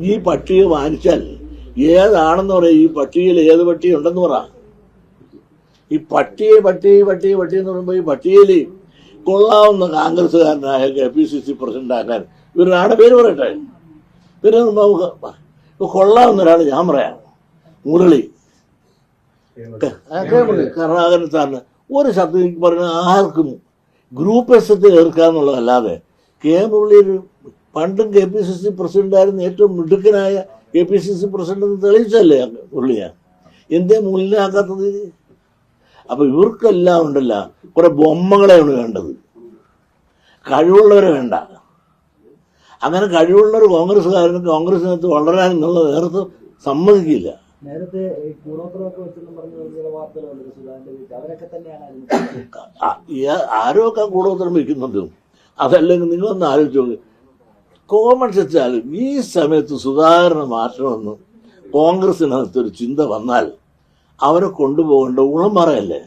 ഈ പട്ടിക മാനിച്ചാൽ ഏതാണെന്ന് പറയാം. ഈ പട്ടികയിൽ ഏത് പട്ടിക ഉണ്ടെന്ന് പറ. ഈ പട്ടിക എന്ന് പറയുമ്പോൾ ഈ പട്ടികയിൽ കൊള്ളാവുന്ന കോൺഗ്രസ്സുകാരനായ KPCC പ്രസിഡന്റാക്കാൻ ഇവരാണ് പേര് പറയട്ടെ. പിന്നെ കൊള്ളാവുന്ന ഒരാൾ ഞാൻ പറയാം, മുരളി കരുണാകരൻ സാറിന് ഒരു ശബ്ദം പറഞ്ഞ ആർക്കും ഗ്രൂപ്പ് എസത്തിൽ ഏർക്കാന്നുള്ളതല്ലാതെ മുരളി പണ്ടും KPCC പ്രസിഡന്റായിരുന്നു, ഏറ്റവും മിടുക്കനായ KPCC പ്രസിഡന്റ് തെളിയിച്ചല്ലേ മുരളിയാ. എന്തേ മുരളിനാക്കാത്തത്? അപ്പൊ ഇവർക്കെല്ലാം ഉണ്ടല്ല കുറെ ബൊമ്മകളെയാണ് വേണ്ടത്, കഴിവുള്ളവരെ വേണ്ട. അങ്ങനെ കഴിവുള്ളവർ കോൺഗ്രസിനകത്ത് വളരാൻ എന്നുള്ളത് നേരത്തെ സമ്മതിക്കില്ല. നേരത്തെ ആരൊക്കെ കൂടോത്രം വയ്ക്കുന്നുണ്ട്. അതല്ലെങ്കിൽ നിങ്ങളൊന്ന് ആലോചിച്ച് നോക്ക്. കോമൺ സെൻസാലും ഈ സമയത്ത് സുധാകരനെ മാറ്റണമെന്ന് കോൺഗ്രസിനകത്തൊരു ചിന്ത വന്നാൽ അവരെ കൊണ്ടുപോകേണ്ട ഉളമറയല്ലേ.